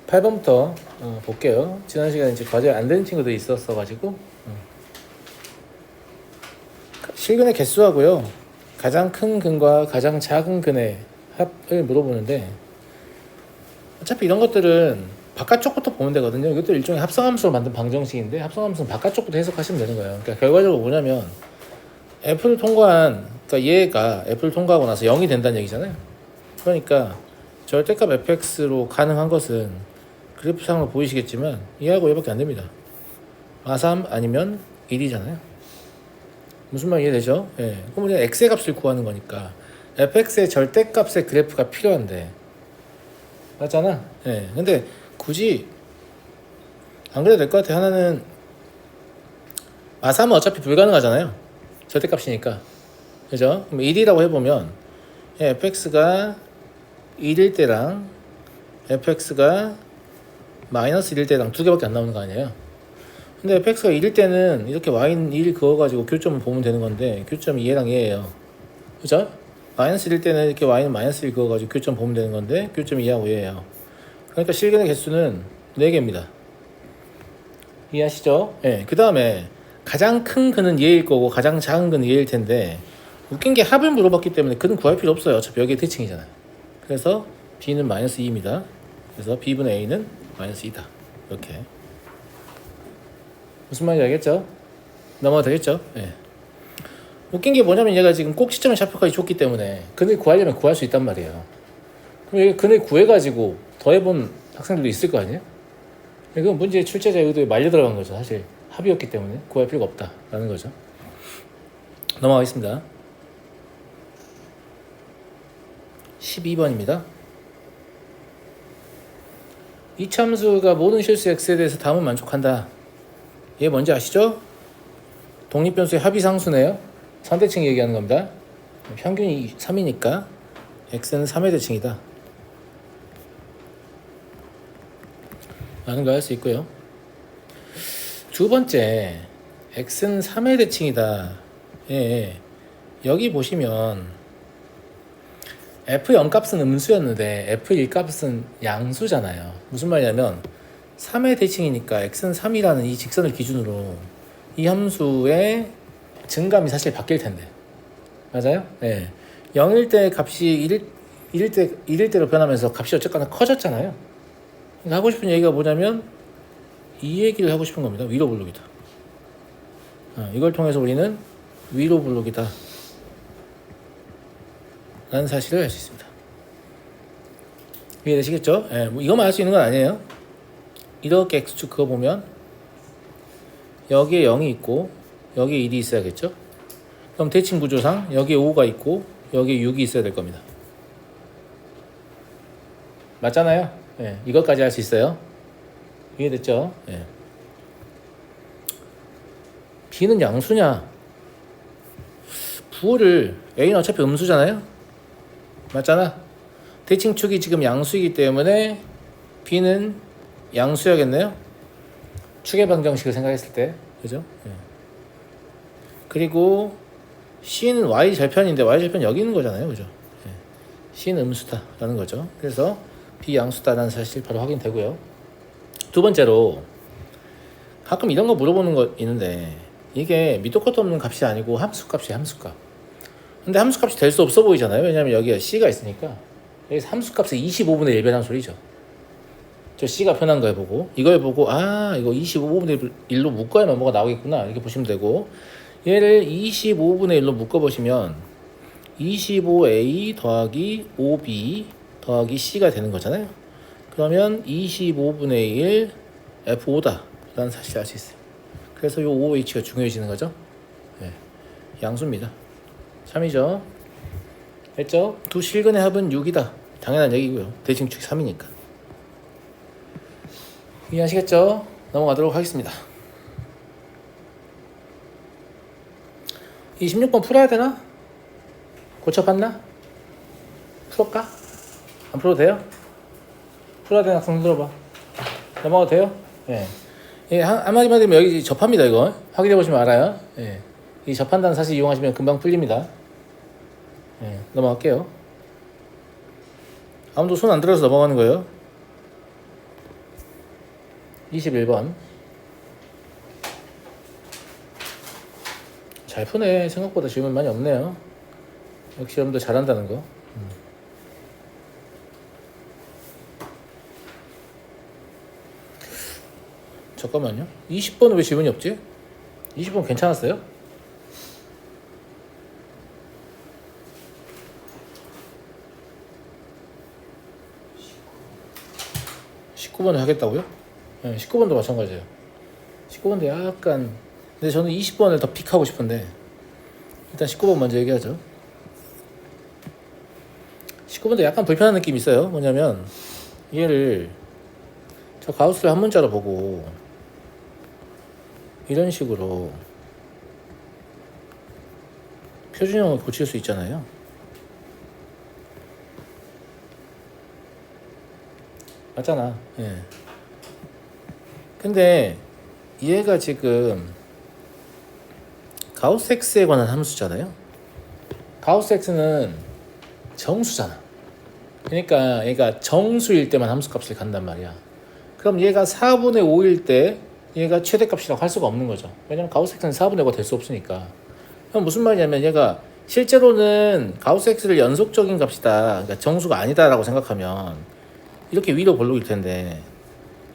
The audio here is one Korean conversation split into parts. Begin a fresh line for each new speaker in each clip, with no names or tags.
8번부터 볼게요. 지난 시간에 이제 과제 안 되는 친구들이 있었어가지고 실근의 개수하고요, 가장 큰 근과 가장 작은 근의 합을 물어보는데, 어차피 이런 것들은 바깥쪽부터 보면 되거든요. 이것도 일종의 합성함수로 만든 방정식인데, 합성함수는 바깥쪽부터 해석하시면 되는 거예요. 그러니까 결과적으로 뭐냐면, F를 통과한, 그러니까 얘가 F를 통과하고 나서 0이 된다는 얘기잖아요. 그러니까 절대값 fx로 가능한 것은 그래프상으로 보이시겠지만 얘하고 얘밖에 안 됩니다. 아3 아니면 1이잖아요. 무슨 말 이해되죠? 예. 그럼 우리가 x의 값을 구하는 거니까 fx의 절대값의 그래프가 필요한데, 맞잖아? 예. 근데 굳이 안 그래도 될 것 같아. 하나는 아3은 어차피 불가능하잖아요. 절대값이니까. 그죠? 그럼 1이라고 해보면 fx가 1일 때랑 fx가 마이너스 1일 때랑 두 개밖에 안 나오는 거 아니에요? 근데 fx가 1일 때는 이렇게 y는 1 그어가지고 교점을 보면 되는 건데, 교점이 얘랑 얘예요. 그죠? 마이너스 1일 때는 이렇게 y는 마이너스 1 그어가지고 교점 보면 되는 건데, 교점이 얘하고 얘예요. 그러니까 실근의 개수는 4개입니다. 이해하시죠? 예. 그 다음에 가장 큰 근은 얘일 거고 가장 작은 근은 얘일 텐데, 웃긴 게 합을 물어봤기 때문에 근은 구할 필요 없어요. 어차피 여기에 대칭이잖아요. 그래서 b는 마이너스 2입니다. 그래서 b분의 a는 마이너스 2다. 이렇게. 무슨 말인지 알겠죠? 넘어가도 되겠죠? 예. 웃긴 게 뭐냐면 얘가 지금 꼭 시점의 좌표까지 줬기 때문에 근을 구하려면 구할 수 있단 말이에요. 그럼 여기 근을 구해가지고 더해본 학생들도 있을 거 아니에요? 이건 문제의 출제자 의도에 말려 들어간 거죠. 사실 합이었기 때문에 구할 필요가 없다라는 거죠. 넘어가겠습니다. 12번입니다. 이참수가 모든 실수 x에 대해서 다음은 만족한다. 얘 뭔지 아시죠? 독립변수의 합이상수네요. 상대칭 얘기하는 겁니다. 평균이 3이니까 x는 3의 대칭이다 라는 걸 알 수 있고요. 두 번째, x는 3의 대칭이다. 예, 여기 보시면 f0 값은 음수였는데 f1 값은 양수잖아요. 무슨 말이냐면 3의 대칭이니까 x는 3이라는 이 직선을 기준으로 이 함수의 증감이 사실 바뀔 텐데, 맞아요? 네. 0일 때 값이 1일 때로 변하면서 값이 어쨌거나 커졌잖아요. 하고 싶은 얘기가 뭐냐면 이 얘기를 하고 싶은 겁니다. 위로 블록이다. 이걸 통해서 우리는 위로 블록이다 라는 사실을 알 수 있습니다. 이해되시겠죠? 네, 뭐 이것만 알 수 있는 건 아니에요. 이렇게 x축 그어보면 여기에 0이 있고 여기에 1이 있어야겠죠? 그럼 대칭 구조상 여기에 5가 있고 여기에 6이 있어야 될 겁니다. 맞잖아요? 네, 이것까지 할 수 있어요. 이해됐죠? 네. b는 양수냐? 부호를 a는 어차피 음수잖아요? 맞잖아? 대칭축이 지금 양수이기 때문에 b는 양수야겠네요? 축의 방정식을 생각했을 때, 그죠? 네. 그리고 c는 y 절편인데 y 절편 여기 있는 거잖아요, 그죠? 네. c는 음수다라는 거죠. 그래서 b 양수다라는 사실 바로 확인되고요. 두 번째로, 가끔 이런 거 물어보는 거 있는데 이게 밑도 끝도 없는 값이 아니고 함수값이에요, 함수값. 근데 함수값이 될 수 없어 보이잖아요. 왜냐면 여기에 c가 있으니까. 여기서 함수값을 25분의 1 변한 소리죠. 저 c가 편한 거 해보고 이걸 보고 아 이거 25분의 1로 묶어야만 뭐가 나오겠구나 이렇게 보시면 되고, 얘를 25분의 1로 묶어보시면 25a 더하기 5b 더하기 c가 되는 거잖아요. 그러면 25분의 1 f5다 라는 사실을 알 수 있어요. 그래서 이 OH가 중요해지는 거죠. 네. 양수입니다. 3이죠. 됐죠? 두 실근의 합은 6이다. 당연한 얘기고요. 대칭축이 3이니까. 이해하시겠죠? 넘어가도록 하겠습니다. 이 16번 풀어야 되나? 고쳐봤나? 풀었까? 안 풀어도 돼요? 풀어야 되는 학생 들어봐. 넘어가도 돼요? 예. 예, 한마디만 드리면 여기 접합니다, 이거. 확인해 보시면 알아요. 예. 이 접한다는 사실 이용하시면 금방 풀립니다. 예, 넘어갈게요. 아무도 손 안 들어서 넘어가는 거예요. 21번. 잘 푸네. 생각보다 질문 많이 없네요. 역시 여러분들 잘한다는 거. 잠깐만요. 20번은 왜 질문이 없지? 20번 괜찮았어요? 19번을 하겠다고요? 네, 19번도 마찬가지예요. 19번도 약간, 근데 저는 20번을 더 픽하고 싶은데 일단 19번 먼저 얘기하죠. 19번도 약간 불편한 느낌이 있어요. 뭐냐면 얘를 저 가우스를 한 문자로 보고 이런 식으로 표준형을 고칠 수 있잖아요. 맞잖아. 예. 근데 얘가 지금 가우스 X에 관한 함수잖아요. 가우스 X는 정수잖아. 그러니까 얘가 정수일 때만 함수값을 간단 말이야. 그럼 얘가 4분의 5일 때 얘가 최대값이라고 할 수가 없는 거죠. 왜냐면 가우스 X는 4분의 5가 될 수 없으니까. 그럼 무슨 말이냐면 얘가 실제로는 가우스 X를 연속적인 값이다, 그러니까 정수가 아니다라고 생각하면 이렇게 위로 볼록일 텐데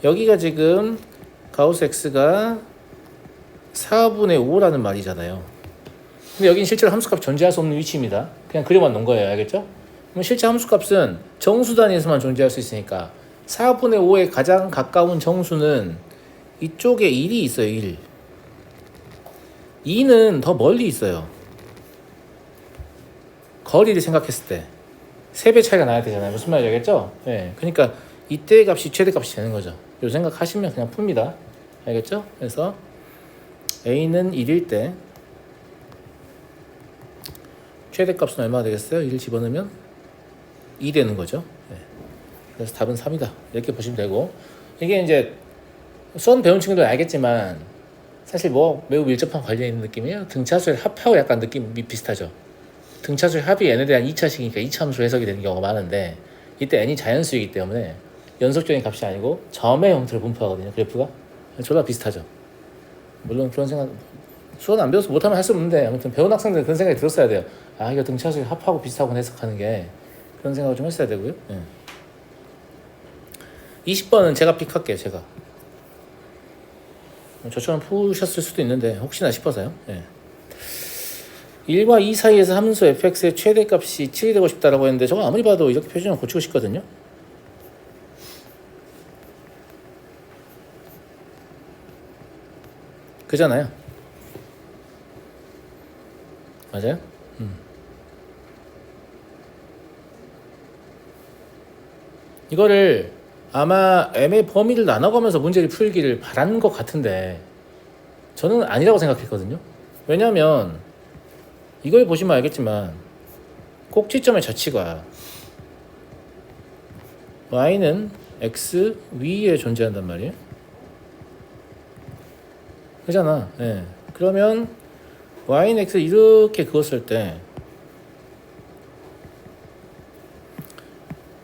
여기가 지금 가우스 X가 4분의 5라는 말이잖아요. 근데 여기는 실제로 함수값 존재할 수 없는 위치입니다. 그냥 그려만 놓은 거예요. 알겠죠? 그럼 실제 함수값은 정수 단위에서만 존재할 수 있으니까 4분의 5에 가장 가까운 정수는 이쪽에 1이 있어요. 1. 2는 더 멀리 있어요. 거리를 생각했을 때 3배 차이가 나야 되잖아요. 무슨 말인지 알겠죠? 네. 그러니까 이때의 값이 최대값이 되는 거죠. 요 생각하시면 그냥 풉니다. 알겠죠? 그래서 A는 1일 때 최대값은 얼마나 되겠어요? 1을 집어넣으면 2 되는 거죠. 네. 그래서 답은 3이다. 이렇게 보시면 되고, 이게 이제 수원 배운 친구들 알겠지만 사실 뭐 매우 밀접한 관련이 있는 느낌이에요. 등차수의 합하고 약간 느낌이 비슷하죠. 등차수의 합이 n에 대한 2차식이니까 2차 함수로 해석이 되는 경우가 많은데 이때 n이 자연수이기 때문에 연속적인 값이 아니고 점의 형태로 분포하거든요. 그래프가 졸라 비슷하죠. 물론 그런 생각, 수원 안 배워서 못하면 할 수 없는데 아무튼 배운 학생들은 그런 생각이 들었어야 돼요. 아, 이거 등차수의 합하고 비슷하고 해석하는 게, 그런 생각을 좀 했어야 되고요. 20번은 제가 픽할게요. 제가 저처럼 푸셨을 수도 있는데 혹시나 싶어서요. 1과 2 사이에서 함수 fx의 최대값이 7이 되고 싶다라고 했는데 저거 아무리 봐도 이렇게 표준형 고치고 싶거든요. 그잖아요. 맞아요? 이거를 아마 m의 범위를 나눠가면서 문제를 풀기를 바란 것 같은데 저는 아니라고 생각했거든요. 왜냐하면 이걸 보시면 알겠지만 꼭지점의 자치가 y는 x 위에 존재한단 말이에요. 그잖아. 예. 그러면 y는 x 이렇게 그었을 때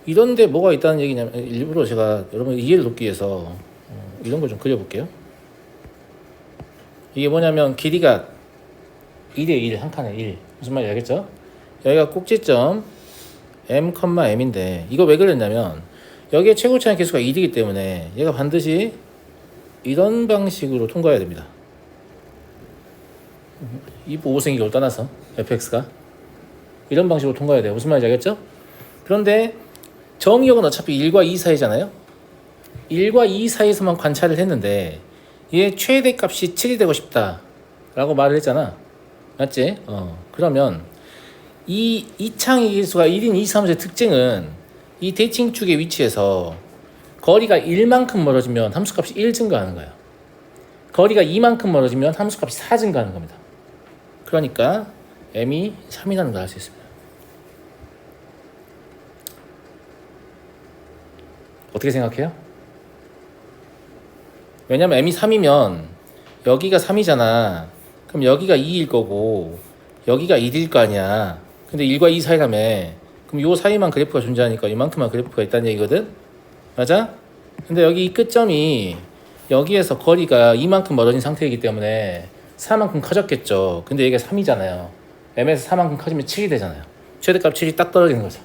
이런데 뭐가 있다는 얘기냐면, 일부러 제가 여러분 이해를 돕기 위해서 이런 걸 좀 그려볼게요. 이게 뭐냐면 길이가 1에 1, 한 칸에 1. 무슨 말인지 알겠죠? 여기가 꼭지점 m,m인데 이거 왜 그랬냐면 여기에 최고차의 개수가 1이기 때문에 얘가 반드시 이런 방식으로 통과해야 됩니다. 이 보호생이걸 떠나서 fx가 이런 방식으로 통과해야 돼요. 무슨 말인지 알겠죠? 그런데 정의역은 어차피 1과 2 사이잖아요. 1과 2 사이에서만 관찰을 했는데 얘 최대값이 7이 되고 싶다 라고 말을 했잖아. 맞지? 그러면 이 이창의 개수가 1인 2, 3의 특징은 이 대칭축의 위치에서 거리가 1만큼 멀어지면 함수값이 1 증가하는 거예요. 거리가 2만큼 멀어지면 함수값이 4 증가하는 겁니다. 그러니까 m이 3이라는 걸 알 수 있습니다. 어떻게 생각해요? 왜냐면 m이 3이면 여기가 3이잖아. 그럼 여기가 2일 거고 여기가 1일 거 아니야. 근데 1과 2 사이라며. 그럼 요 사이만 그래프가 존재하니까 이만큼만 그래프가 있다는 얘기거든. 맞아? 근데 여기 이 끝점이 여기에서 거리가 이만큼 멀어진 상태이기 때문에 4만큼 커졌겠죠. 근데 얘가 3이잖아요. m에서 4만큼 커지면 7이 되잖아요. 최대값 7이 딱 떨어지는 거죠.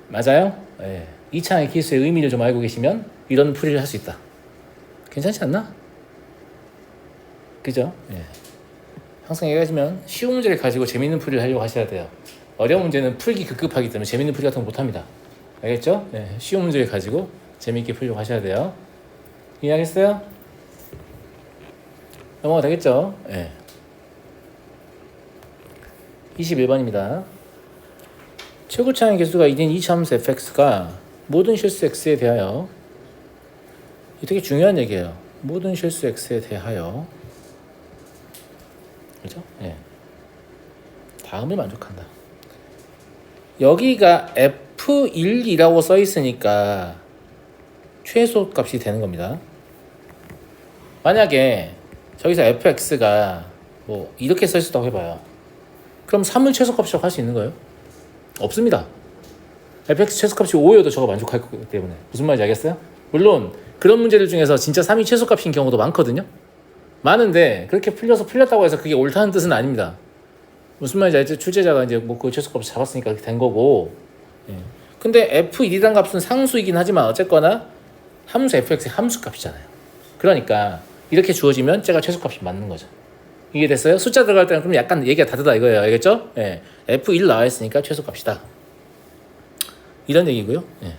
맞아요? 예. 이차항의 기수의 의미를 좀 알고 계시면 이런 풀이를 할 수 있다. 괜찮지 않나? 그죠? 예. 항상 얘기하지만 쉬운 문제를 가지고 재밌는 풀이를 하려고 하셔야 돼요. 어려운 문제는 풀기 급급하기 때문에 재밌는 풀이 같은 거 못합니다. 알겠죠? 예. 쉬운 문제를 가지고 재밌게 풀려고 하셔야 돼요. 이해하겠어요? 넘어가 되겠죠? 예. 21번입니다. 최고차항의 개수가 1인 2차함수 fx가 모든 실수 x에 대하여, 이게 되게 중요한 얘기예요. 모든 실수 x에 대하여, 그죠? 예. 다음을 만족한다. 여기가 f1이라고 써 있으니까 최소 값이 되는 겁니다. 만약에 저기서 fx가 뭐 이렇게 써 있었다고 해봐요. 그럼 3을 최소값이라고 할 수 있는 거예요? 없습니다. fx 최소값이 5여도 저거 만족할 거기 때문에. 무슨 말인지 알겠어요? 물론 그런 문제들 중에서 진짜 3이 최소값인 경우도 많거든요. 많은데 그렇게 풀렸다고 해서 그게 옳다는 뜻은 아닙니다. 무슨 말인지 알죠? 출제자가 이제 뭐 그 최소값을 잡았으니까 그렇게 된 거고. 예. 근데 f1이란 값은 상수이긴 하지만 어쨌거나 함수 fx의 함수값이잖아요. 그러니까 이렇게 주어지면 쟤가 최소값이 맞는 거죠. 이게 됐어요? 숫자 들어갈 때는 그럼 약간 얘기가 다르다 이거예요. 알겠죠? 예. f1 나와 있으니까 최소값이다. 이런 얘기고요. 예.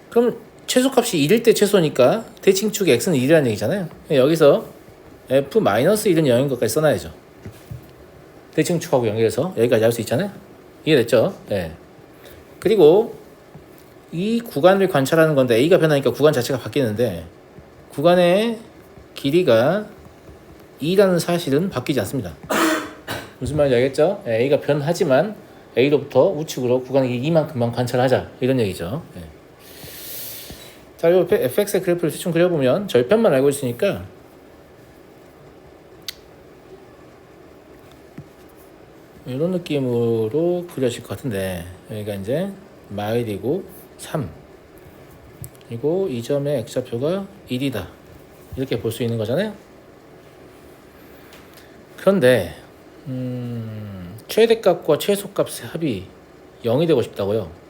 그럼 최소값이 1일 때 최소니까 대칭축의 x는 1이라는 얘기잖아요. 여기서 f-1은 0인 것까지 써놔야죠. 대칭축하고 연결해서 여기까지 할 수 있잖아요. 이해됐죠? 예. 그리고 이 구간을 관찰하는 건데 a가 변하니까 구간 자체가 바뀌는데 구간의 길이가 2라는 사실은 바뀌지 않습니다. 무슨 말인지 알겠죠? 예, a가 변하지만 a로부터 우측으로 구간의 길이 2만큼만 관찰하자 이런 얘기죠. 예. 자, 이 fx의 그래프를 대충 그려보면 절편만 알고 있으니까 이런 느낌으로 그려질 것 같은데 여기가 이제 마일이고 3 그리고 이 점의 x좌표가 1이다 이렇게 볼 수 있는 거잖아요. 그런데 최대값과 최소값의 합이 0이 되고 싶다고요.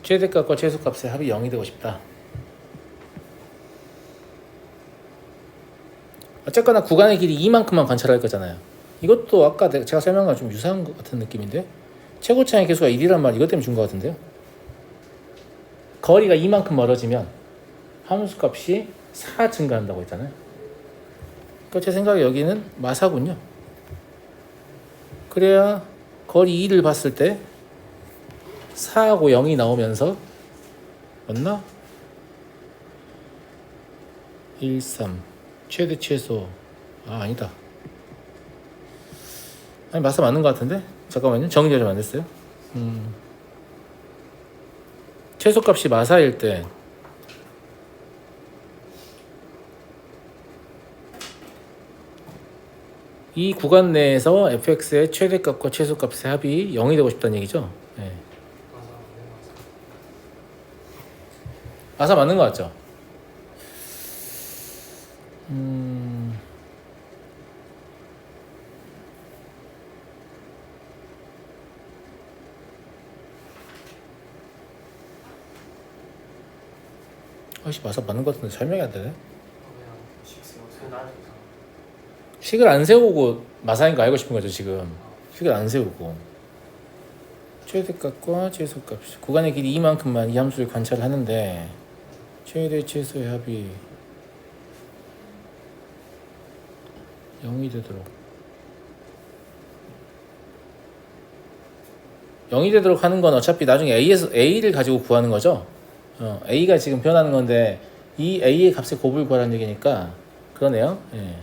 최대값과 최소값의 합이 0이 되고 싶다. 어쨌거나 구간의 길이 이만큼만 관찰할 거잖아요. 이것도 아까 제가 설명한 거랑 좀 유사한 것 같은 느낌인데 최고차의 개수가 1이란 말 이것 때문에 준 것 같은데요. 거리가 이만큼 멀어지면 함수값이 4 증가한다고 했잖아요. 그러니까 제 생각에 여기는 마사군요. 그래야 거리 2를 봤을 때 4하고 0이 나오면서 맞나? 1, 3 최대 최소 아니다. 아니 마사 맞는 것 같은데? 잠깐만요. 정리가 좀 안 됐어요. 최소값이 마사일 때 이 구간 내에서 fx의 최대값과 최소값의 합이 0이 되고 싶다는 얘기죠. 네. 마사 맞는 것 같죠? 아씨 마사 맞는 것 같은데 설명이 안 되네. 식을 안 세우고 마사인 거 알고 싶은 거죠 지금. 식을 안 세우고 최대값과 최소값 구간의 길이 이만큼만 이 함수를 관찰하는데 최대 최소의 합이 0이 되도록 0이 되도록 하는 건 어차피 나중에 A를 가지고 구하는 거죠. A가 지금 변하는 건데 이 A의 값의 곱을 구하라는 얘기니까 그러네요. 예.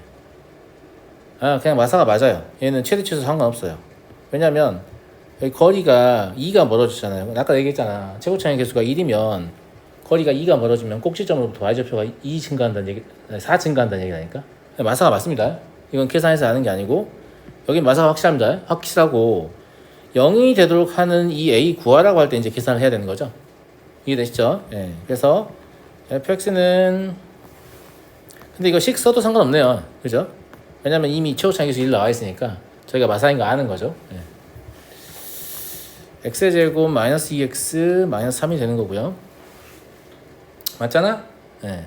아 그냥 마사가 맞아요. 얘는 최대 최소 상관없어요. 왜냐면 여기 거리가 2가 멀어지잖아요. 아까 얘기했잖아. 최고차의 개수가 1이면 거리가 2가 멀어지면 꼭지점으로부터 y좌표가 2 증가한다는 얘기, 4 증가한다는 얘기라니까. 마사가 맞습니다. 이건 계산해서 아는 게 아니고 여기 마사가 확실합니다. 확실하고 0이 되도록 하는 이 a 구하라고 할 때 이제 계산을 해야 되는 거죠. 이해되시죠? 예. 그래서 fx는 근데 이거 식 써도 상관없네요. 그죠? 왜냐면 이미 최고차항에서 1 나와 있으니까 저희가 마사인 거 아는 거죠. 예. x의 제곱 마이너스 2x 마이너스 3이 되는 거고요. 맞잖아? 예.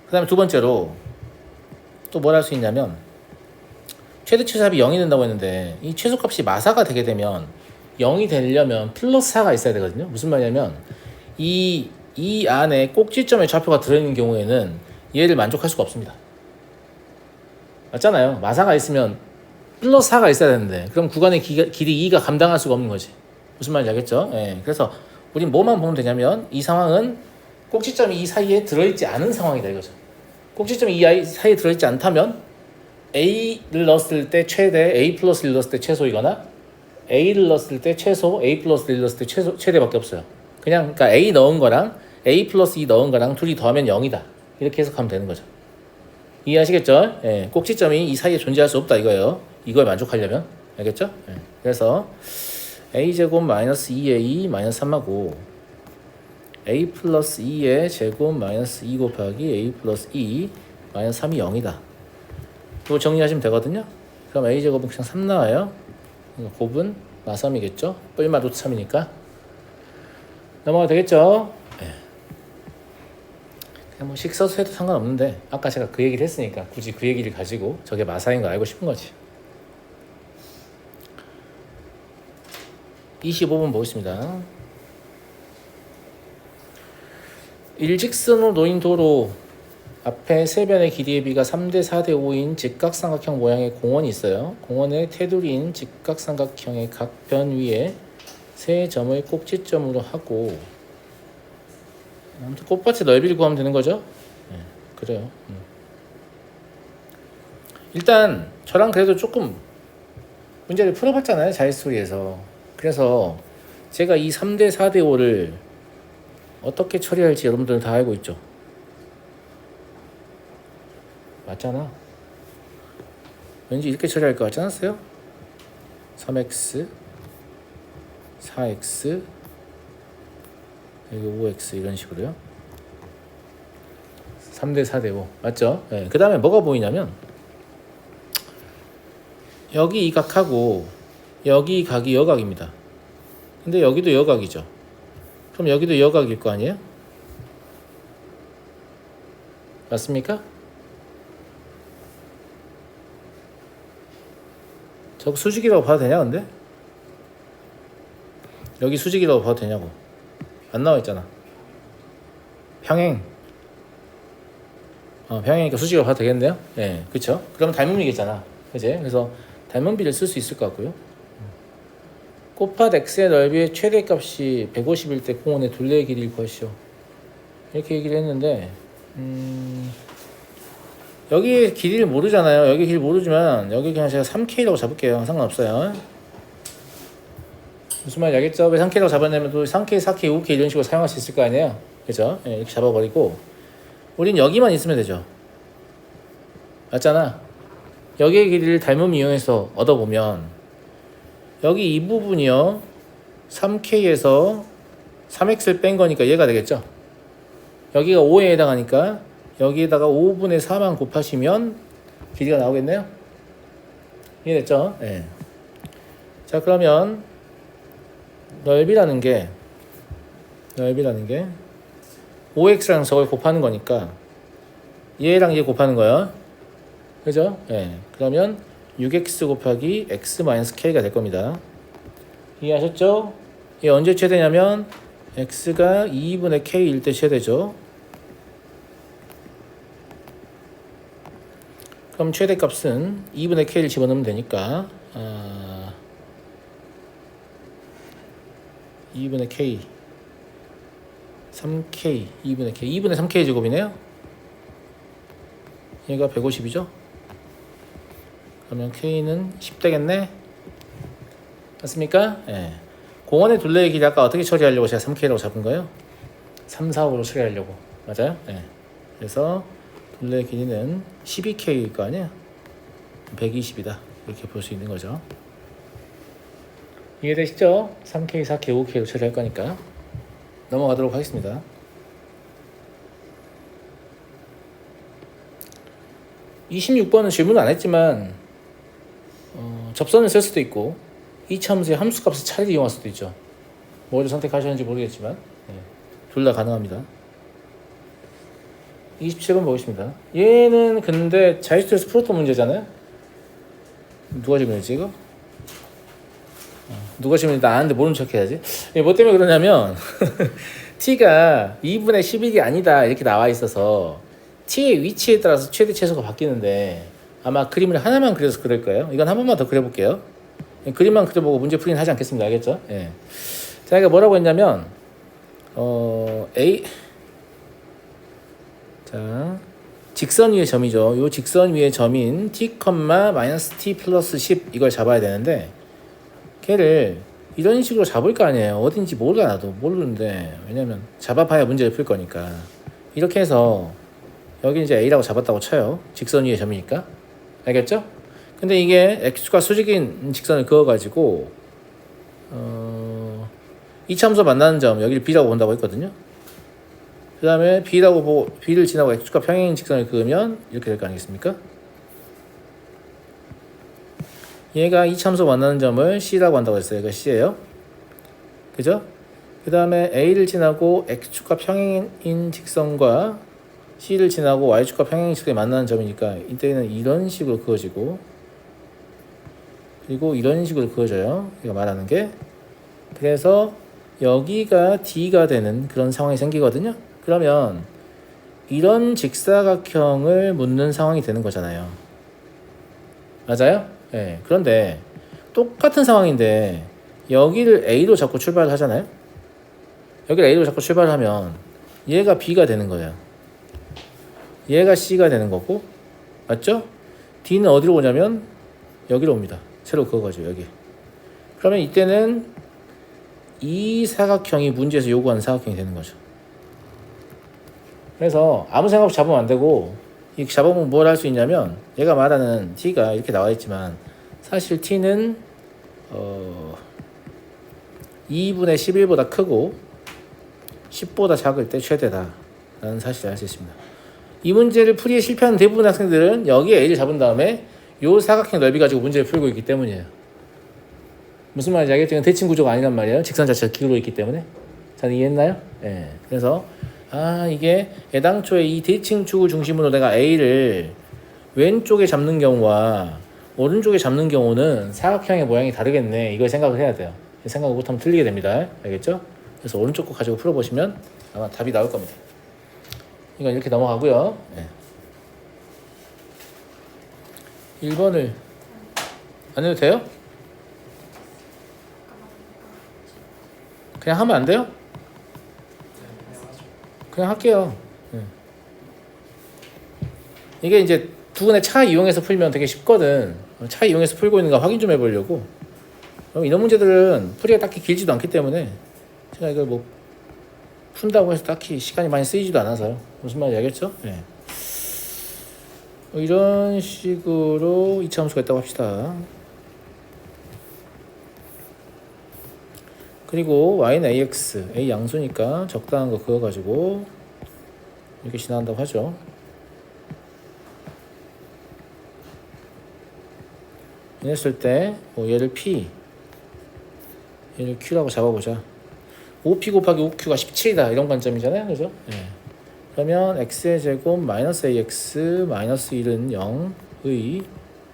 그 다음에 두 번째로 또 뭘 할 수 있냐면 최대 최소값이 0이 된다고 했는데 이 최소값이 마사가 되게 되면 0이 되려면 플러스 4가 있어야 되거든요. 무슨 말이냐면 이 안에 꼭지점에 좌표가 들어있는 경우에는 얘를 만족할 수가 없습니다. 맞잖아요. 마사가 있으면 플러스 4가 있어야 되는데 그럼 구간의 길이 2가 감당할 수가 없는 거지. 무슨 말인지 알겠죠? 예. 그래서 우린 뭐만 보면 되냐면 이 상황은 꼭지점이 이 사이에 들어있지 않은 상황이다 이거죠. 꼭지점이 이 사이에 들어있지 않다면 A를 넣었을 때 최대, A 플러스 1 넣었을 때 최소이거나 A를 넣었을 때 최소, A 플러스 1 넣었을 때 최대밖에 없어요. 그러니까 A 넣은 거랑 A 플러스 2 넣은 거랑 둘이 더하면 0이다. 이렇게 해석하면 되는 거죠. 이해하시겠죠? 예, 꼭지점이 이 사이에 존재할 수 없다 이거예요. 이걸 만족하려면. 알겠죠? 예, 그래서 A제곱 마이너스 2A 마이너스 3하고 A 플러스 2의 제곱 마이너스 2 곱하기 A 플러스 2 마이너스 3이 0이다. 이거 정리하시면 되거든요. 그럼 A제곱은 그냥 3 나와요. 곱은 마3이겠죠? 뿔마 루트 3이니까 넘어가도 되겠죠? 네. 그냥 뭐 식 써서 해도 상관없는데 아까 제가 그 얘기를 했으니까 굳이 그 얘기를 가지고 저게 마사인 거 알고 싶은 거지. 25번 보겠습니다. 일직선으로 놓인 도로 앞에 세 변의 길이의 비가 3대 4대 5인 직각삼각형 모양의 공원이 있어요. 공원의 테두리인 직각삼각형의 각 변 위에 세 점을 꼭지점으로 하고 아무튼 꽃밭의 넓이를 구하면 되는 거죠. 네, 그래요. 일단 저랑 그래도 조금 문제를 풀어봤잖아요. 자유스토리에서. 그래서 제가 이 3대 4대 5를 어떻게 처리할지 여러분들은 다 알고 있죠. 맞잖아. 왠지 이렇게 처리할 것 같지 않았어요? 3x 4x 여기 5x 이런 식으로요. 3대 4대 5 맞죠? 네. 그 다음에 뭐가 보이냐면 여기 이 각하고 여기 이 각이 여각입니다. 근데 여기도 여각이죠. 그럼 여기도 여각일 거 아니에요? 맞습니까? 저거 수직이라고 봐도 되냐 근데? 여기 수직이라고 봐도 되냐고. 안 나와 있잖아. 평행. 평행이니까 수직이라고 봐도 되겠네요. 네, 그쵸? 그러면 닮음이겠잖아. 그치? 그래서 닮음비를 쓸 수 있을 것 같고요. 꽃밭 x의 넓이의 최대값이 150일 때 공원의 둘레의 길이를 구하시오. 이렇게 얘기를 했는데 여기 길이를 모르잖아요. 여기 길 모르지만 여기 그냥 제가 3K라고 잡을게요. 상관없어요. 무슨 말인지 알겠죠? 왜 3K라고 잡았냐면 또 3K, 4K, 5K 이런 식으로 사용할 수 있을 거 아니에요. 그죠? 네, 이렇게 잡아버리고 우린 여기만 있으면 되죠. 맞잖아. 여기의 길이를 닮음 이용해서 얻어보면 여기 이 부분이요 3K에서 3X를 뺀 거니까 얘가 되겠죠. 여기가 5에 해당하니까 여기에다가 5분의 4만 곱하시면 길이가 나오겠네요. 이해됐죠? 네. 자 그러면 넓이라는 게 5x랑 저걸 곱하는 거니까 얘랑 얘 곱하는 거야. 그죠? 네. 그러면 6x 곱하기 x-k가 될 겁니다. 이해하셨죠? 이게 언제 최대냐면 x가 2분의 k일 때 최대죠. 그럼 최대값은 2분의 k를 집어넣으면 되니까 2분의 k 3k 2분의 k 2분의 3k 제곱이네요. 얘가 150이죠. 그러면 k는 10 되겠네. 맞습니까? 예. 공원의 둘레의 길이 아까 어떻게 처리하려고 제가 3k라고 잡은 거예요? 3, 4, 5로 처리하려고. 맞아요? 예. 그래서 둘레의 길이는 12K일 거 아니에요. 120이다. 이렇게 볼 수 있는 거죠. 이해되시죠? 3K, 4K, 5K로 처리할 거니까 넘어가도록 하겠습니다. 26번은 질문을 안 했지만 접선을 쓸 수도 있고 이차함수의 함수값을 차례 이용할 수도 있죠. 뭐를 선택하셨는지 모르겠지만 둘 다 가능합니다. 27번 보겠습니다. 얘는 근데 자유스트레스 프로토 문제잖아요. 누가 질문했지 이거? 누가 질문했지? 나 아는데 모르는 척 해야지. 뭐 때문에 그러냐면 t가 2분의 11이 아니다 이렇게 나와 있어서 t의 위치에 따라서 최대 최소가 바뀌는데 아마 그림을 하나만 그려서 그릴 거예요. 이건 한 번만 더 그려볼게요. 그림만 그려보고 문제 풀이는 하지 않겠습니다. 알겠죠? 예. 자, 이거 뭐라고 했냐면 A 자 직선 위의 점이죠. 요 직선 위의 점인 t, t 플러스 10 이걸 잡아야 되는데 걔를 이런 식으로 잡을 거 아니에요. 어딘지 몰라. 나도 모르는데 왜냐면 잡아봐야 문제를 풀 거니까 이렇게 해서 여기 이제 A라고 잡았다고 쳐요. 직선 위의 점이니까. 알겠죠? 근데 이게 X축과 수직인 직선을 그어가지고 이차함수 만나는 점 여기를 B라고 본다고 했거든요. 그 다음에 B를 지나고 X축과 평행인 직선을 그으면 이렇게 될 거 아니겠습니까? 얘가 이차함수 만나는 점을 C라고 한다고 했어요. 이거 C예요. 그죠? 그 다음에 A를 지나고 X축과 평행인 직선과 C를 지나고 Y축과 평행인 직선이 만나는 점이니까 이때는 이런 식으로 그어지고 그리고 이런 식으로 그어져요. 제가 말하는 게. 그래서 여기가 D가 되는 그런 상황이 생기거든요. 그러면 이런 직사각형을 묻는 상황이 되는 거잖아요. 맞아요? 네. 그런데 똑같은 상황인데 여기를 A로 자꾸 출발을 하잖아요. 여기를 A로 자꾸 출발을 하면 얘가 B가 되는 거예요. 얘가 C가 되는 거고 맞죠? D는 어디로 오냐면 여기로 옵니다. 새로 그어가지고 여기. 그러면 이때는 이 사각형이 문제에서 요구하는 사각형이 되는 거죠. 그래서 아무 생각 없이 잡으면 안 되고 이 잡으면 뭘 할 수 있냐면 얘가 말하는 t가 이렇게 나와 있지만 사실 t는 2분의 11보다 크고 10보다 작을 때 최대다 라는 사실을 알 수 있습니다. 이 문제를 풀이에 실패하는 대부분의 학생들은 여기에 A를 잡은 다음에 요 사각형 넓이 가지고 문제를 풀고 있기 때문이에요. 무슨 말인지 알겠죠? 대칭 구조가 아니란 말이에요. 직선 자체가 기울어 있기 때문에. 잘 이해했나요? 예. 그래서 이게 애당초에 이 대칭축을 중심으로 내가 A를 왼쪽에 잡는 경우와 오른쪽에 잡는 경우는 사각형의 모양이 다르겠네. 이걸 생각을 해야 돼요. 생각을 못하면 틀리게 됩니다. 알겠죠? 그래서 오른쪽 거 가지고 풀어보시면 아마 답이 나올 겁니다. 이건 이렇게 넘어가고요. 예. 1번을 안 해도 돼요? 그냥 하면 안 돼요? 그냥 할게요. 이게 이제 두 분의 차 이용해서 풀면 되게 쉽거든. 차 이용해서 풀고 있는가 확인 좀 해보려고. 그럼 이런 문제들은 풀이가 딱히 길지도 않기 때문에 제가 이걸 뭐 푼다고 해서 딱히 시간이 많이 쓰이지도 않아서요. 무슨 말인지 알겠죠? 네. 이런 식으로 이차함수가 있다고 합시다. 그리고 y는 ax, a 양수니까 적당한 거 그어가지고 이렇게 지나간다고 하죠. 이랬을 때 얘를 p, 얘를 q라고 잡아보자. 5p 곱하기 5q가 17이다 이런 관점이잖아요. 그죠? 네. 그러면 x의 제곱 마이너스 ax 마이너스 1은 0의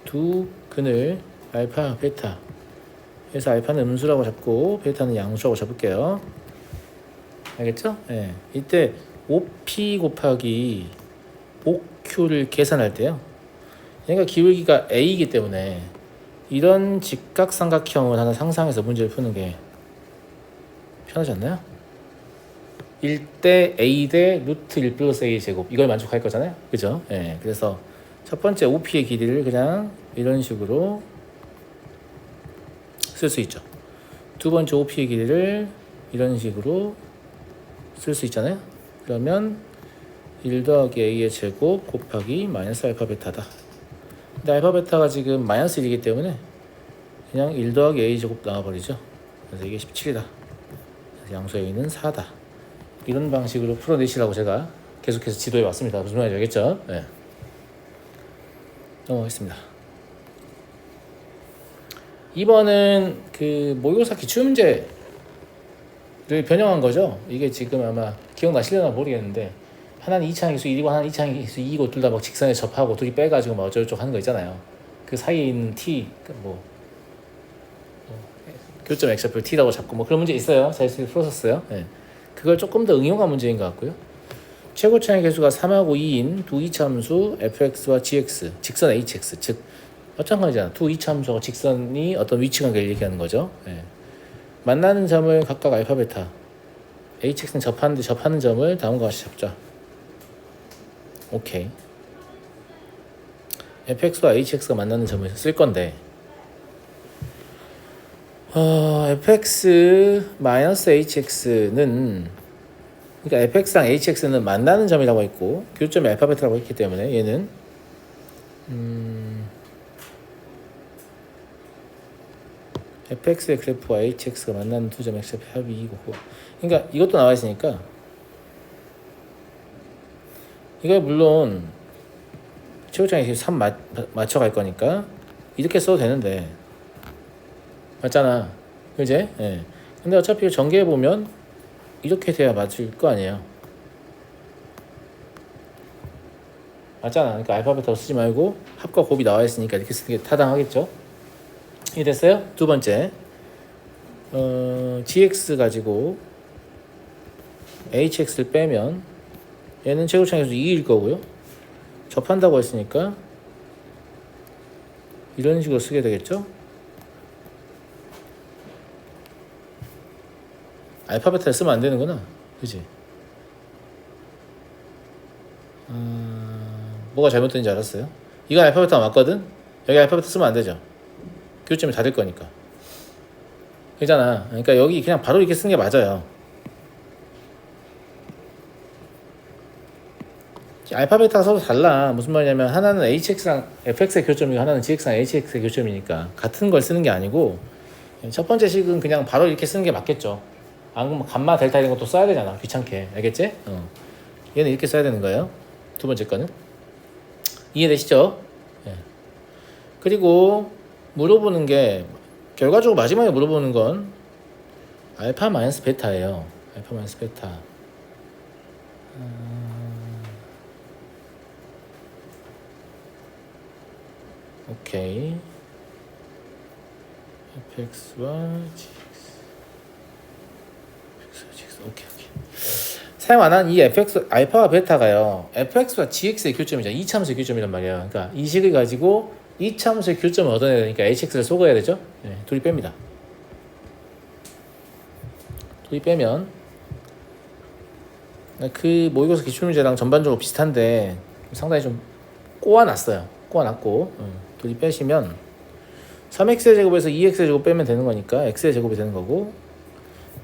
두 근을 알파, 베타 그래서 알파는 음수라고 잡고 베타는 양수라고 잡을게요. 알겠죠? 네. 이때 5p 곱하기 5q를 계산할 때요. 얘가 기울기가 a이기 때문에 이런 직각삼각형을 하나 상상해서 문제를 푸는 게 편하지 않나요? 1대 a 대 루트 1 플러스 a 제곱 이걸 만족할 거잖아요. 그죠? 네. 그래서 첫 번째 5p의 길이를 그냥 이런 식으로 쓸 수 있죠. 두 번째 5p의 길이를 이런 식으로 쓸 수 있잖아요. 그러면 1 더하기 a의 제곱 곱하기 마이너스 알파 베타다. 근데 알파 베타가 지금 마이너스 1이기 때문에 그냥 1 더하기 a 제곱 나와버리죠. 그래서 이게 17이다. 그래서 양수 a는 4다. 이런 방식으로 풀어내시라고 제가 계속해서 지도해 왔습니다. 무슨 말인지 알겠죠? 네. 넘어가겠습니다. 2번은 그 모의고사 기출문제를 변형한 거죠. 이게 지금 아마 기억나시려나 모르겠는데 하나는 2차항기수 1이고 하나는 2차항기수 2이고 둘 다 막 직선에 접하고 둘이 빼가지고 막 어쩌고저쩌고 하는 거 있잖아요. 그 사이에 있는 t 교점 x좌표 t라고 잡고 뭐 그런 문제 있어요. 자연스럽게 풀었었어요. 네. 그걸 조금 더 응용한 문제인 것 같고요. 최고차의 개수가 3하고 2인 두 이차함수 fx와 gx, 직선 hx, 즉 마찬가지잖아. 두 이차함수하고 직선이 어떤 위치관계를 얘기하는 거죠. 네. 만나는 점을 각각 알파 베타, hx는 접하는 점을 다음과 같이 잡자. 오케이. fx와 hx가 만나는 점을 쓸 건데 fx 마이너스 hx는 그러니까 fx랑 hx는 만나는 점이라고 했고 교점이 알파 베타라고 했기 때문에 얘는 fx의 그래프와 hx가 만나는 두 점 x좌표 합이 2고 그러니까 이것도 나와 있으니까 이거 물론 최고점에 3 맞춰갈 거니까 이렇게 써도 되는데 맞잖아, 그지? 예. 근데 어차피 전개해 보면 이렇게 돼야 맞을 거 아니에요. 맞잖아. 그러니까 알파 베타 쓰지 말고 합과 곱이 나와 있으니까 이렇게 쓰는 게 타당하겠죠. 이해됐어요? 두 번째, gx 가지고 hx를 빼면 얘는 최고차에서 2일 거고요. 접한다고 했으니까 이런 식으로 쓰게 되겠죠. 알파 베타를 쓰면 안 되는구나. 그지? 뭐가 잘못된지 알았어요? 이거 알파 베타 맞거든? 여기 알파 베타 쓰면 안 되죠. 교점이 다를 거니까. 그잖아. 그러니까 여기 그냥 바로 이렇게 쓰는 게 맞아요. 알파 베타가 서로 달라. 무슨 말이냐면 하나는 hx랑 fx의 교점이고 하나는 gx랑 hx의 교점이니까 같은 걸 쓰는 게 아니고 첫 번째 식은 그냥 바로 이렇게 쓰는 게 맞겠죠. 안 그러면 감마 델타 이런 것도 써야 되잖아. 귀찮게. 알겠지? 얘는 이렇게 써야 되는 거예요. 두 번째 거는. 이해되시죠? 예. 그리고 물어보는 게 결과적으로 마지막에 물어보는 건 알파 마이너스 베타예요. 알파 마이너스 베타. 오케이. fx와 gx. 오케이. 사용 안 한 이 fx 알파와 베타가요. fx와 gx의 교점이잖아. 이차함수의 교점이란 말이야. 그러니까 이 식을 가지고 이차함수의 교점을 얻어내야 되니까 hx를 속아야 되죠. 네, 둘이 뺍니다. 둘이 빼면 그 모의고사 기출문제랑 전반적으로 비슷한데 상당히 좀 꼬아놨어요. 꼬아놨고 둘이 빼시면 3x의 제곱에서 2x의 제곱 빼면 되는 거니까 x의 제곱이 되는 거고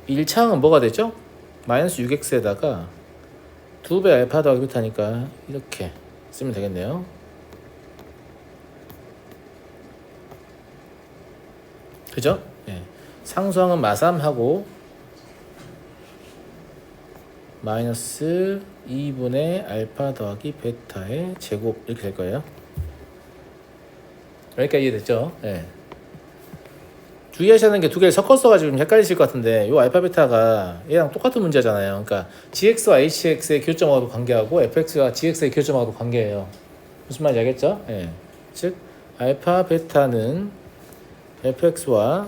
1차항은 뭐가 되죠? 마이너스 6x에다가 2배 알파 더하기 베타니까 이렇게 쓰면 되겠네요. 그죠? 예. 상수항은 마삼하고 마이너스 2분의 알파 더하기 베타의 제곱 이렇게 될 거예요. 여기까지 이해됐죠? 예. 주의하셔야 하는 게 두 개를 섞었어가지고 좀 헷갈리실 것 같은데 요 알파 베타가 얘랑 똑같은 문제잖아요. 그러니까 gx와 hx의 교점하고도 관계하고 fx와 gx의 교점하고도 관계해요. 무슨 말인지 알겠죠? 예. 즉 알파 베타는 fx와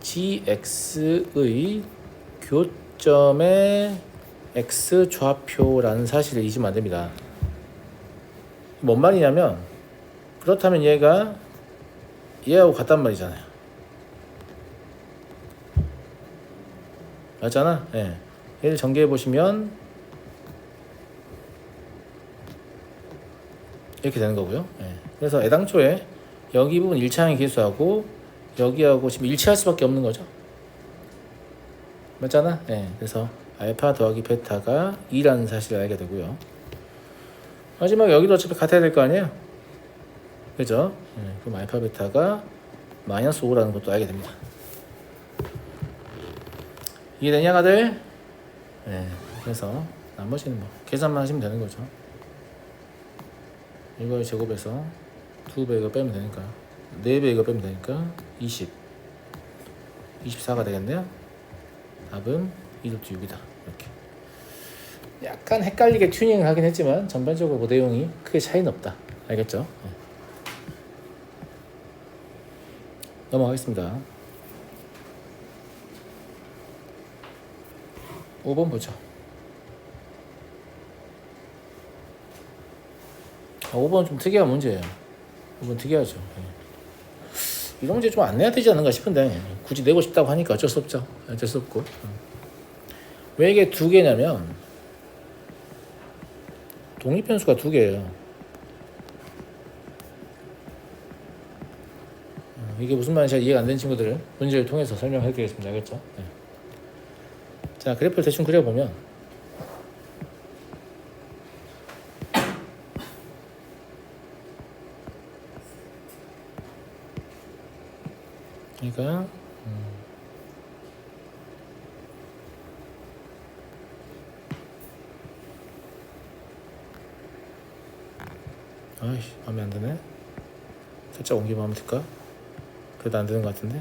gx의 교점의 x 좌표라는 사실을 잊으면 안 됩니다. 뭔 말이냐면 그렇다면 얘가 얘하고 같단 말이잖아요. 맞잖아? 예. 얘를 전개해 보시면 이렇게 되는 거고요. 예. 그래서 애당초에 여기 부분 1차항의 개수하고 여기하고 지금 일치할 수밖에 없는 거죠. 맞잖아? 예. 그래서 알파 더하기 베타가 2라는 사실을 알게 되고요. 마지막 여기도 어차피 같아야 될 거 아니에요? 그죠? 그럼 알파 베타가 마이너스 5라는 것도 알게 됩니다. 이해되냐 다들? 네. 그래서 나머지는 뭐 계산만 하시면 되는 거죠. 이걸 제곱해서 2배 이거 빼면 되니까 4배 이거 빼면 되니까 20 24가 되겠네요. 답은 2루트 6이다. 이렇게 약간 헷갈리게 튜닝을 하긴 했지만 전반적으로 그 내용이 크게 차이는 없다. 알겠죠? 네. 넘어가겠습니다. 5번 보죠. 5번 좀 특이한 문제예요. 5번 특이하죠. 이런 문제 좀 안 내야 되지 않는가 싶은데 굳이 내고 싶다고 하니까 어쩔 수 없죠. 어쩔 수 없고. 왜 이게 두 개냐면 독립변수가 두 개예요. 이게 무슨 말인지 잘 이해가 안 되는 친구들을 문제를 통해서 설명해 드리겠습니다. 알겠죠? 네. 자, 그래프를 대충 그려보면 그러니까 아이씨 마음에 안 드네. 살짝 옮기면 하면 될까? 그래도 안 되는 것 같은데.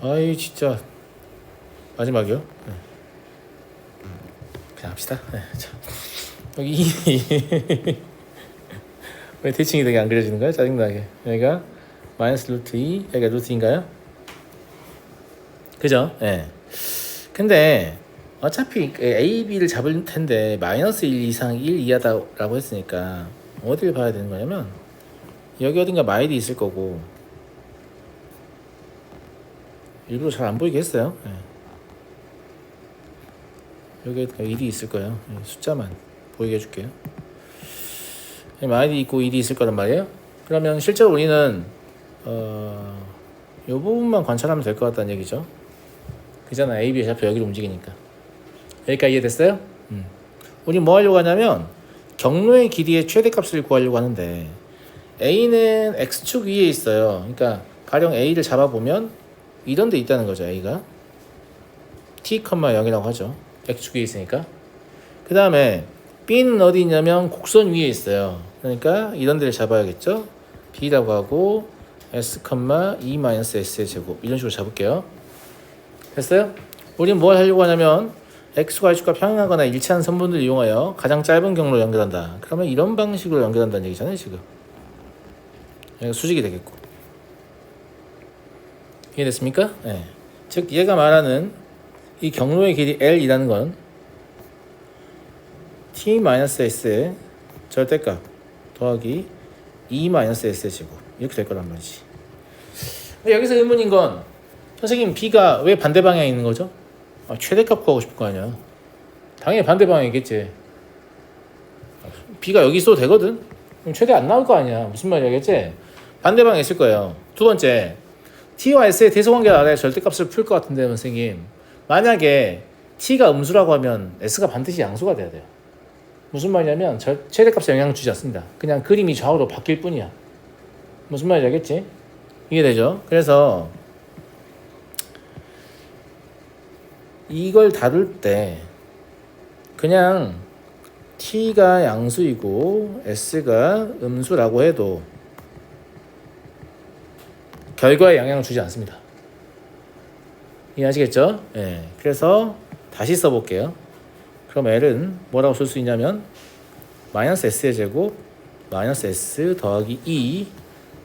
아이 진짜 마지막이요? 네. 그냥 합시다. 네. 자, 여기 왜 대칭이 되게 안 그려지는 거야? 짜증나게. 여기가 마이너스 루트 2, 여기가 루트 2인가요? 그죠? 예. 네. 근데 어차피 A, B를 잡을 텐데 마이너스 1 이상 1 이하다라고 했으니까 어디를 봐야 되는 거냐면 여기 어딘가 마일이 있을 거고 일부러 잘 안 보이게 했어요. 네. 여기 1이 있을 거예요. 숫자만 보이게 해줄게요. 마일이 있고 1이 있을 거란 말이에요. 그러면 실제로 우리는 이 부분만 관찰하면 될 것 같다는 얘기죠. 그잖아. A, B의 좌표 여기로 움직이니까. 여기까지 이해됐어요? 우리 뭐 하려고 하냐면 경로의 길이의 최대값을 구하려고 하는데 A는 X축 위에 있어요. 그러니까 가령 A를 잡아보면 이런 데 있다는 거죠. A가 T, 0이라고 하죠. X축 위에 있으니까. 그 다음에 B는 어디 있냐면 곡선 위에 있어요. 그러니까 이런 데를 잡아야겠죠. B라고 하고 S, E-S의 제곱 이런 식으로 잡을게요. 됐어요? 우리는 뭘 하려고 하냐면 X과 Y축과 평행하거나 일치하는 선분들을 이용하여 가장 짧은 경로로 연결한다. 그러면 이런 방식으로 연결한다는 얘기잖아요. 지금 얘가 수직이 되겠고. 이해됐습니까? 네. 즉 얘가 말하는 이 경로의 길이 L이라는 건 T-S의 절대값 더하기 E-S의 제곱 이렇게 될 거란 말이지. 여기서 의문인 건 선생님 B가 왜 반대 방향에 있는 거죠? 최대값 구하고 싶을 거 아니야. 당연히 반대 방향이겠지. B가 여기 있어도 되거든. 그럼 최대 안 나올 거 아니야. 무슨 말이야겠지? 반대 방향에 있을 거예요. 두 번째, T와 S의 대소관계를 알아야 절대값을 풀 것 같은데 선생님, 만약에 T가 음수라고 하면 S가 반드시 양수가 돼야 돼요. 무슨 말이냐면 최대값에 영향을 주지 않습니다. 그냥 그림이 좌우로 바뀔 뿐이야. 무슨 말인지 알겠지? 이해되죠? 그래서 이걸 다룰 때 그냥 T가 양수이고 S가 음수라고 해도 결과에 영향을 주지 않습니다. 이해하시겠죠? 네. 그래서 다시 써볼게요. 그럼 L은 뭐라고 쓸 수 있냐면 마이너스 S의 제곱 마이너스 S 더하기 E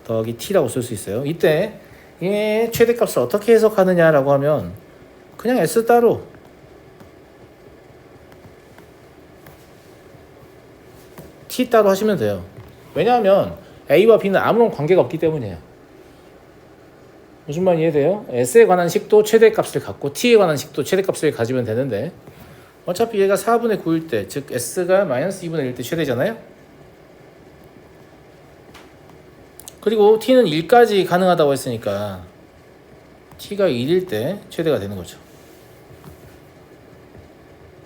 더하기 T라고 쓸 수 있어요. 이때 이 최대값을 어떻게 해석하느냐라고 하면 그냥 S 따로 T 따로 하시면 돼요. 왜냐하면 A와 B는 아무런 관계가 없기 때문이에요. 무슨 말 이해돼요? S에 관한 식도 최대값을 갖고 T에 관한 식도 최대값을 가지면 되는데 어차피 얘가 4분의 9일 때, 즉 S가 마이너스 2분의 1 때 최대잖아요? 그리고 t는 1까지 가능하다고 했으니까 t가 1일 때 최대가 되는 거죠.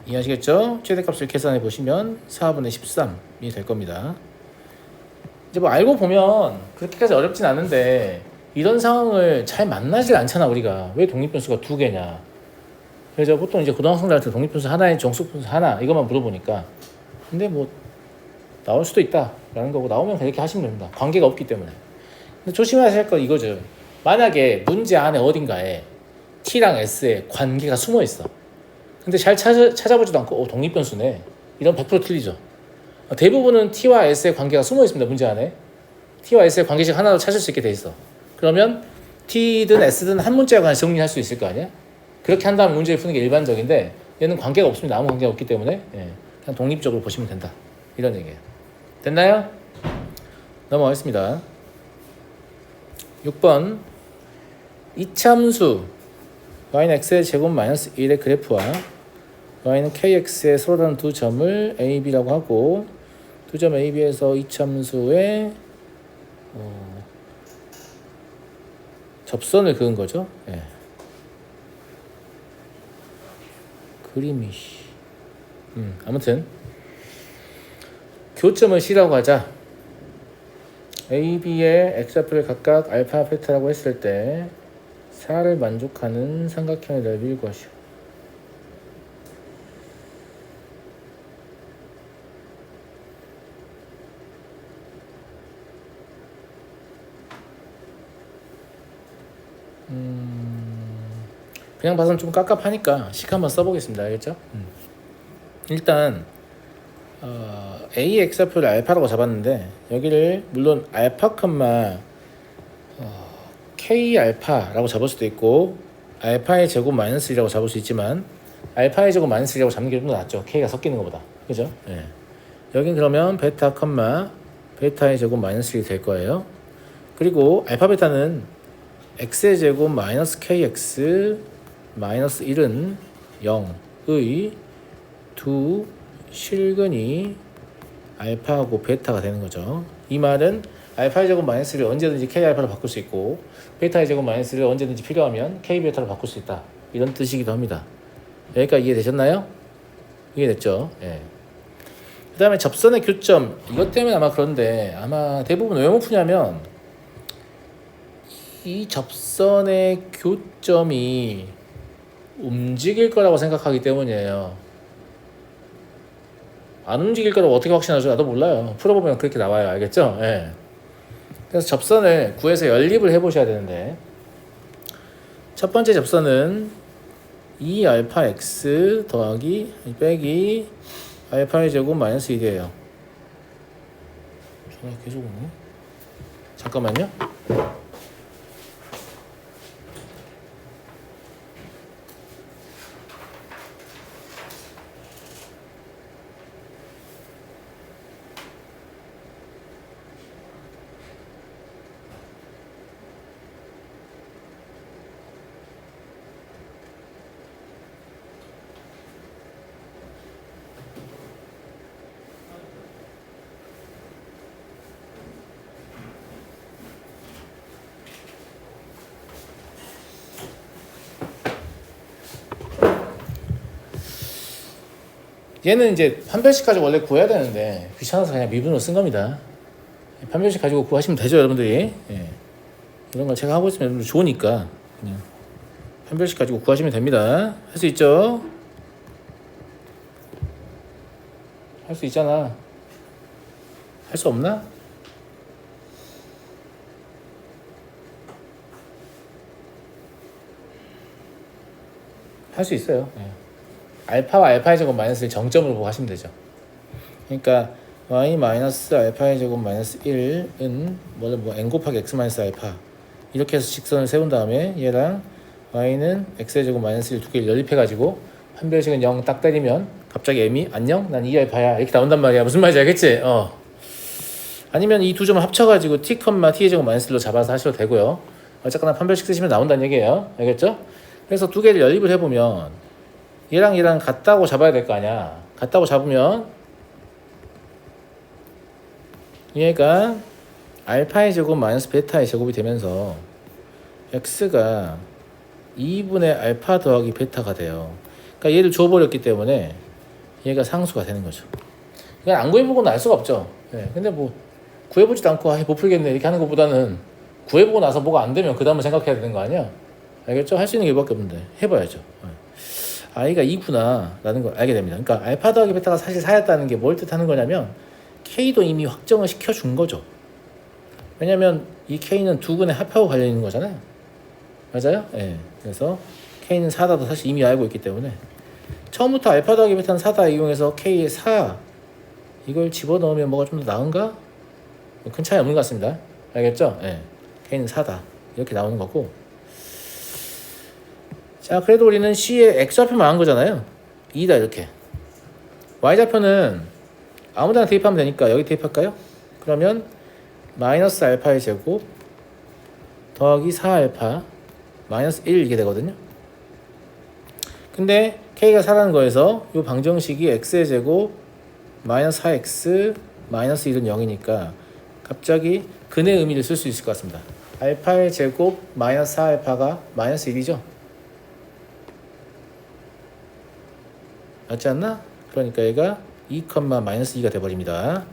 이해하시겠죠? 최대값을 계산해 보시면 4분의 13이 될 겁니다. 이제 뭐 알고 보면 그렇게까지 어렵진 않은데 이런 상황을 잘 만나질 않잖아. 우리가 왜 독립변수가 두 개냐. 그래서 보통 이제 고등학생들한테 독립변수 하나에 정수변수 하나 이것만 물어보니까 근데 뭐 나올 수도 있다 라는 거고 나오면 그렇게 하시면 됩니다. 관계가 없기 때문에. 근데 조심하셔야 할 건 이거죠. 만약에 문제 안에 어딘가에 t랑 s에 관계가 숨어 있어. 근데 잘 찾아보지도 않고 독립변수네. 이런 100% 틀리죠. 대부분은 t와 s의 관계가 숨어 있습니다. 문제 안에. t와 s의 관계식 하나로 찾을 수 있게 돼 있어. 그러면 t든 s든 한 문자에 관해서 정리할 수 있을 거 아니야? 그렇게 한 다음 문제를 푸는 게 일반적인데 얘는 관계가 없습니다. 아무 관계가 없기 때문에 그냥 독립적으로 보시면 된다. 이런 얘기예요. 됐나요? 넘어가겠습니다. 6번 이참수 y는 x의 제곱 마이너스 1의 그래프와 y는 kx의 서로 다른 두 점을 a, b라고 하고 두 점 a, b에서 이참수의 접선을 그은 거죠. 그림이 아무튼 교점을 C라고 하자. A, B의 x좌표를 각각 알파, 베타라고 했을 때 4를 만족하는 삼각형의 넓이를 구하시오. 그냥 봐서는 좀 깝깝하니까 식 한번 써보겠습니다. 알겠죠? 일단 A x좌표를 알파라고 잡았는데 여기를 물론 알파 컴마 K 알파라고 잡을 수도 있고 알파의 제곱 마이너스 1이라고 잡을 수 있지만 알파의 제곱 마이너스 1이라고 잡는 게 좀 더 낫죠. K가 섞이는 것보다. 그죠? 여긴 그러면 베타 컴마 베타의 제곱 마이너스 1이 될 거예요. 그리고 알파 베타는 x의 제곱 마이너스 kx 마이너스 1은 0의 두 실근이 알파하고 베타가 되는 거죠. 이 말은 알파의 제곱 마이너스를 언제든지 k 알파로 바꿀 수 있고 베타의 제곱 마이너스를 언제든지 필요하면 k 베타로 바꿀 수 있다. 이런 뜻이기도 합니다. 여기까지 이해되셨나요? 이해됐죠? 그 다음에 접선의 교점 이것 때문에 아마 그런데 아마 대부분 왜 못 푸냐면 이 접선의 교점이 움직일 거라고 생각하기 때문이에요. 안 움직일 거라고 어떻게 확신하죠? 나도 몰라요. 풀어보면 그렇게 나와요. 알겠죠? 그래서 접선을 구해서 연립을 해보셔야 되는데 첫 번째 접선은 2알파 x 더하기 빼기 알파의 제곱 마이너스 1이에요. 전화 계속 오네. 잠깐만요. 얘는 이제 판별식 가지고 원래 구해야 되는데 귀찮아서 그냥 미분으로 쓴 겁니다. 판별식 가지고 구하시면 되죠, 여러분들이. 이런 걸 제가 하고 있으면 여러분들 좋으니까 그냥 판별식 가지고 구하시면 됩니다. 할 수 있죠? 할 수 있잖아. 할 수 없나? 할 수 있어요. 알파와 알파의 제곱 마이너스를 정점으로 보고 하시면 되죠. 그러니까 y 마이너스 알파의 제곱 마이너스 1은 n 곱하기 x 마이너스 알파 이렇게 해서 직선을 세운 다음에 얘랑 y는 x의 제곱 마이너스 1 두 개를 연립해가지고 판별식은 0 딱 때리면 갑자기 m이 안녕? 난 2알파야 이렇게 나온단 말이야. 무슨 말인지 알겠지? 아니면 이 두 점을 합쳐가지고 t, t의 제곱 마이너스 1로 잡아서 하셔도 되고요. 어쨌거나 판별식 쓰시면 나온다는 얘기예요. 알겠죠? 그래서 두 개를 연립을 해보면 얘랑 같다고 잡아야 될 거 아니야. 같다고 잡으면 얘가 알파의 제곱 마이너스 베타의 제곱이 되면서 x가 2분의 알파 더하기 베타가 돼요. 그러니까 얘를 줘버렸기 때문에 얘가 상수가 되는 거죠. 그냥 안 구해보고는 알 수가 없죠. 네, 근데 뭐 구해보지도 않고 못 풀겠네 이렇게 하는 것보다는 구해보고 나서 뭐가 안 되면 그 다음을 생각해야 되는 거 아니야? 알겠죠? 할 수 있는 게 이밖에 없는데 해봐야죠. i가 2구나 라는 걸 알게 됩니다. 그러니까 알파 더하기 베타가 사실 4였다는 게 뭘 뜻하는 거냐면 k도 이미 확정을 시켜준 거죠. 왜냐면 이 k는 두 근의 합하고 관련 있는 거잖아요. 맞아요? 예. 그래서 k는 4다도 사실 이미 알고 있기 때문에 처음부터 알파 더하기 베타는 4다 이용해서 k의 4 이걸 집어넣으면 뭐가 좀 더 나은가? 큰 차이 없는 것 같습니다. 알겠죠? 예. k는 4다 이렇게 나오는 거고, 자 그래도 우리는 c의 x좌표만 한 거잖아요. 2다 이렇게. y좌표는 아무데나 대입하면 되니까 여기 대입할까요? 그러면 마이너스 알파의 제곱 더하기 4알파 마이너스 1 이게 되거든요. 근데 k가 4라는 거에서 이 방정식이 x의 제곱 마이너스 4x 마이너스 1은 0이니까 갑자기 근의 의미를 쓸 수 있을 것 같습니다. 알파의 제곱 마이너스 4알파가 마이너스 1이죠. 맞지 않나? 그러니까 얘가 2, 마이너스 2가 돼버립니다.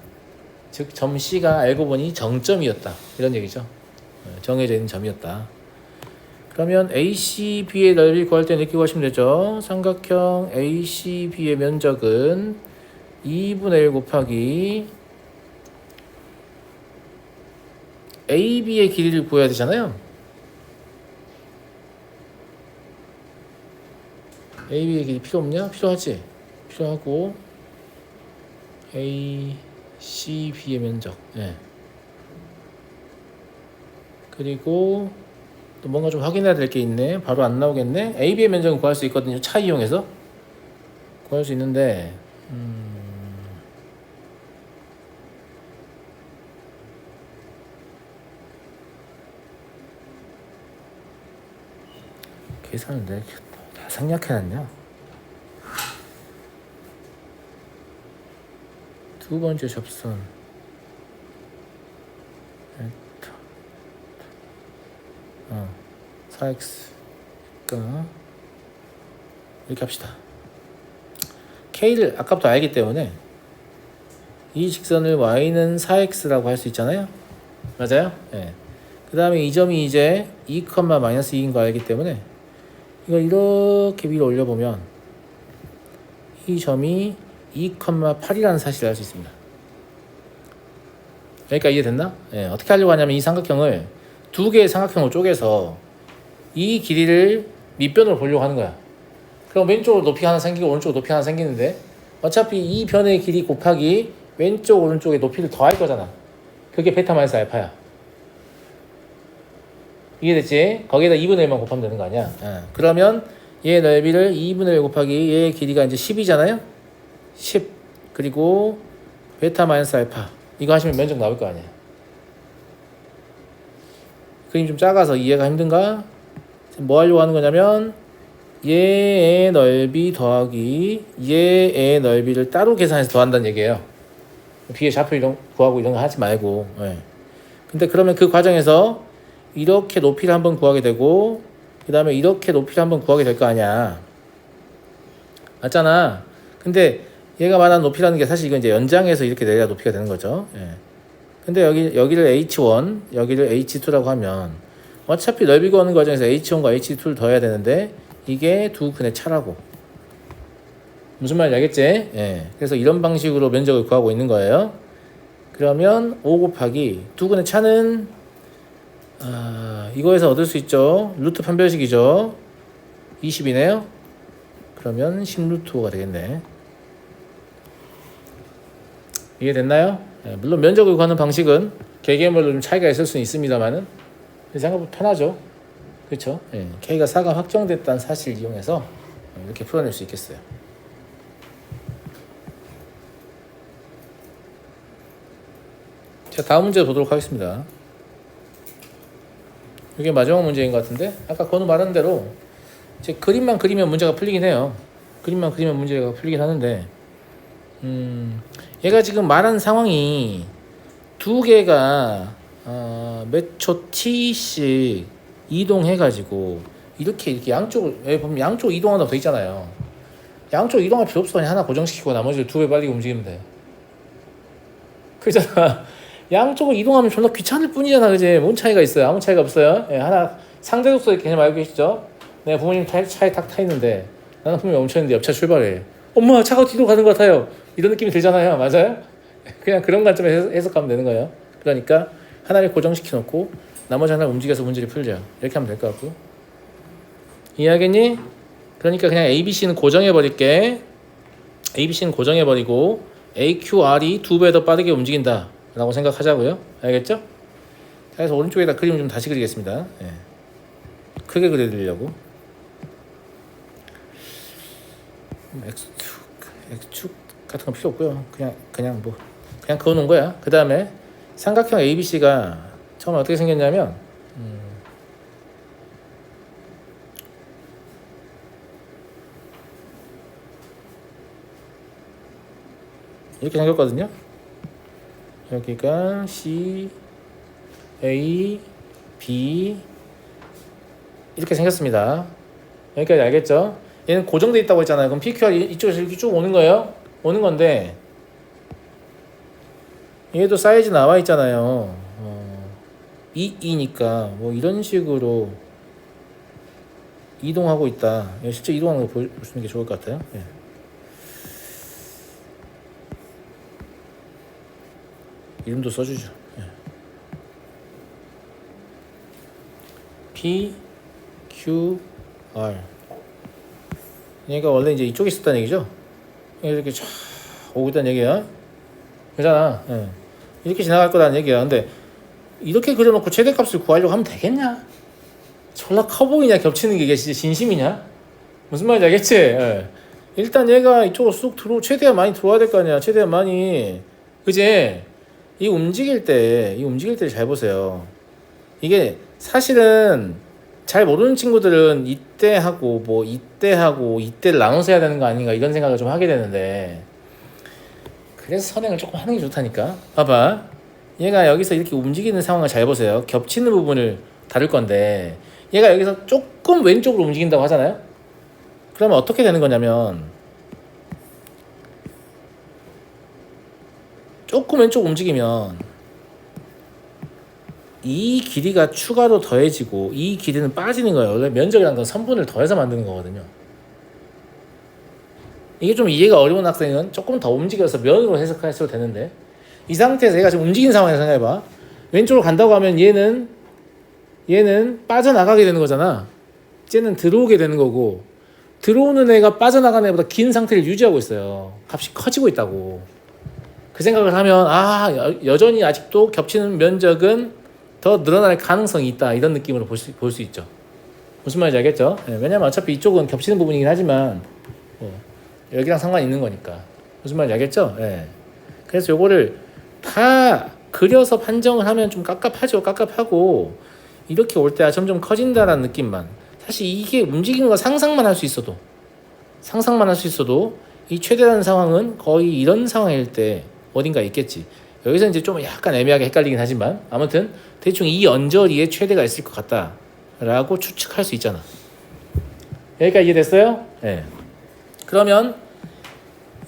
즉 점 C가 알고 보니 정점이었다 이런 얘기죠. 정해져 있는 점이었다. 그러면 ACB의 넓이 구할 때 이렇게 구하시면 되죠. 삼각형 ACB의 면적은 2분의 1 곱하기 AB의 길이를 구해야 되잖아요. AB의 길이 필요 없냐? 필요하지. 필요하고 ACB의 면적. 예. 그리고 또 뭔가 좀 확인해야 될 게 있네. 바로 안 나오겠네. AB의 면적은 구할 수 있거든요. 차 이용해서 구할 수 있는데 계산을 내 다 생략해놨냐? 두 번째 접선 4x가 이렇게 합시다. k를 아까부터 알기 때문에 이 직선을 y는 4x라고 할 수 있잖아요. 맞아요? 네. 그 다음에 이 점이 이제 2, 마이너스 2인 거 알기 때문에 이걸 이렇게 위로 올려보면 이 점이 2, 8이라는 사실을 알 수 있습니다. 그러니까 이해됐나? 네. 어떻게 하려고 하냐면 이 삼각형을 두 개의 삼각형을 쪼개서 이 길이를 밑변으로 보려고 하는 거야. 그럼 왼쪽으로 높이가 하나 생기고 오른쪽으로 높이가 하나 생기는데 어차피 이 변의 길이 곱하기 왼쪽 오른쪽의 높이를 더할 거잖아. 그게 베타 마이너스 알파야. 이해됐지? 거기에다 2분의 1만 곱하면 되는 거 아니야? 그러면 얘 넓이를 2분의 1 곱하기 얘의 길이가 이제 10이잖아요? 10 그리고 베타 마이너스 알파 이거 하시면 면적 나올 거 아니야. 그림 좀 작아서 이해가 힘든가? 뭐 하려고 하는 거냐면 얘의 넓이 더하기 얘의 넓이를 따로 계산해서 더한다는 얘기예요. 비의 좌표 이런 구하고 이런 거 하지 말고. 네. 근데 그러면 그 과정에서 이렇게 높이를 한번 구하게 되고 그 다음에 이렇게 높이를 한번 구하게 될 거 아니야. 맞잖아. 근데 얘가 말하는 높이라는 게 사실 이건 이제 연장해서 이렇게 내려야 높이가 되는 거죠. 예. 근데 여기를 H1, 여기를 H2라고 하면 어차피 넓이 구하는 과정에서 H1과 H2를 더해야 되는데 이게 두 근의 차라고. 무슨 말인지 알겠지? 예. 그래서 이런 방식으로 면적을 구하고 있는 거예요. 그러면 5 곱하기 두 근의 차는 이거에서 얻을 수 있죠. 루트 판별식이죠. 20이네요. 그러면 10루트 5가 되겠네. 이해됐나요? 네, 물론 면적을 구하는 방식은 개개별로 좀 차이가 있을 수는 있습니다만은 생각보다 편하죠. 그렇죠? 네, K가 4가 확정됐다는 사실을 이용해서 이렇게 풀어낼 수 있겠어요. 자, 다음 문제 보도록 하겠습니다. 이게 마지막 문제인 것 같은데 아까 건우 말한 대로 이제 그림만 그리면 문제가 풀리긴 해요. 그림만 그리면 문제가 풀리긴 하는데 얘가 지금 말한 상황이 두 개가 몇 초 t씩 이동해가지고 이렇게 양쪽을 여기 보면 양쪽 이동한다고 돼 있잖아요. 양쪽 이동할 필요 없어. 그냥 하나 고정시키고 나머지를 2배 빨리 움직이면 돼. 그잖아. 양쪽을 이동하면 존나 귀찮을 뿐이잖아. 그지? 뭔 차이가 있어요? 아무 차이가 없어요. 예, 하나 상대독서 개념 알고 계시죠? 내가 부모님 차에 딱 타 있는데 나는 분명히 멈췄는데 옆차 출발해. 엄마 차가 뒤로 가는 것 같아요. 이런 느낌이 들잖아요. 맞아요? 그냥 그런 관점에서 해석하면 되는 거예요. 그러니까 하나를 고정시켜 놓고 나머지 하나를 움직여서 문제를 풀자. 이렇게 하면 될 것 같고. 이해하겠니? 그러니까 그냥 ABC는 고정해버릴게. ABC는 고정해버리고 AQR이 2배 더 빠르게 움직인다 라고 생각하자고요. 알겠죠? 그래서 오른쪽에다 그림 좀 다시 그리겠습니다. 예. 크게 그려드리려고. X축 같은 건 필요 없고요. 그냥 그거 놓은 거야. 그 다음에 삼각형 ABC가 처음에 어떻게 생겼냐면 이렇게 생겼거든요. 여기가 C, A, B 이렇게 생겼습니다. 여기까지 알겠죠? 얘는 고정돼 있다고 했잖아요. 그럼 PQR 이쪽에서 이렇게 쭉 오는 거예요. 오는 건데 얘도 사이즈 나와 있잖아요. 2니까 뭐 이런 식으로 이동하고 있다. 실제 이동하는 거 보시는 게 좋을 것 같아요. 예. 이름도 써주죠. 예. P, Q, R. 얘가 원래 이제 이쪽에 있었다는 얘기죠. 이렇게 쫙 오고 있다는 얘기야. 그잖아. 예. 이렇게 지나갈 거라는 얘기야. 근데 이렇게 그려놓고 최대값을 구하려고 하면 되겠냐? 졸라 커 보이냐? 겹치는 게 이게 진짜 진심이냐? 무슨 말인지 알겠지? 예. 일단 얘가 이쪽으로 쑥 최대한 많이 들어와야 될 거 아니야. 최대한 많이. 그지? 이 움직일 때를 잘 보세요. 이게 사실은 잘 모르는 친구들은 이때 하고 이때를 나눠서 해야 되는 거 아닌가 이런 생각을 좀 하게 되는데, 그래서 선행을 조금 하는 게 좋다니까. 봐봐. 얘가 여기서 이렇게 움직이는 상황을 잘 보세요. 겹치는 부분을 다룰 건데 얘가 여기서 조금 왼쪽으로 움직인다고 하잖아요. 그러면 어떻게 되는 거냐면 조금 왼쪽 움직이면 이 길이가 추가로 더해지고 이 길이는 빠지는 거예요. 원래 면적이라는 건 선분을 더해서 만드는 거거든요. 이게 좀 이해가 어려운 학생은 조금 더 움직여서 면으로 해석하셔도 되는데, 이 상태에서 얘가 지금 움직이는 상황에서 생각해봐. 왼쪽으로 간다고 하면 얘는 빠져나가게 되는 거잖아. 쟤는 들어오게 되는 거고, 들어오는 애가 빠져나가는 애보다 긴 상태를 유지하고 있어요. 값이 커지고 있다고. 그 생각을 하면 여전히 아직도 겹치는 면적은 더 늘어날 가능성이 있다, 이런 느낌으로 볼 수 있죠. 무슨 말인지 알겠죠? 네, 왜냐면 어차피 이쪽은 겹치는 부분이긴 하지만 여기랑 상관이 있는 거니까. 무슨 말인지 알겠죠? 네. 그래서 요거를 다 그려서 판정을 하면 좀 깝깝하고 이렇게 올 때 점점 커진다라는 느낌만. 사실 이게 움직이는 거 상상만 할 수 있어도 이 최대라는 상황은 거의 이런 상황일 때 어딘가 있겠지. 여기서 이제 좀 약간 애매하게 헷갈리긴 하지만 아무튼 대충 이 언저리에 최대가 있을 것 같다라고 추측할 수 있잖아. 여기까지 이해됐어요? 네. 그러면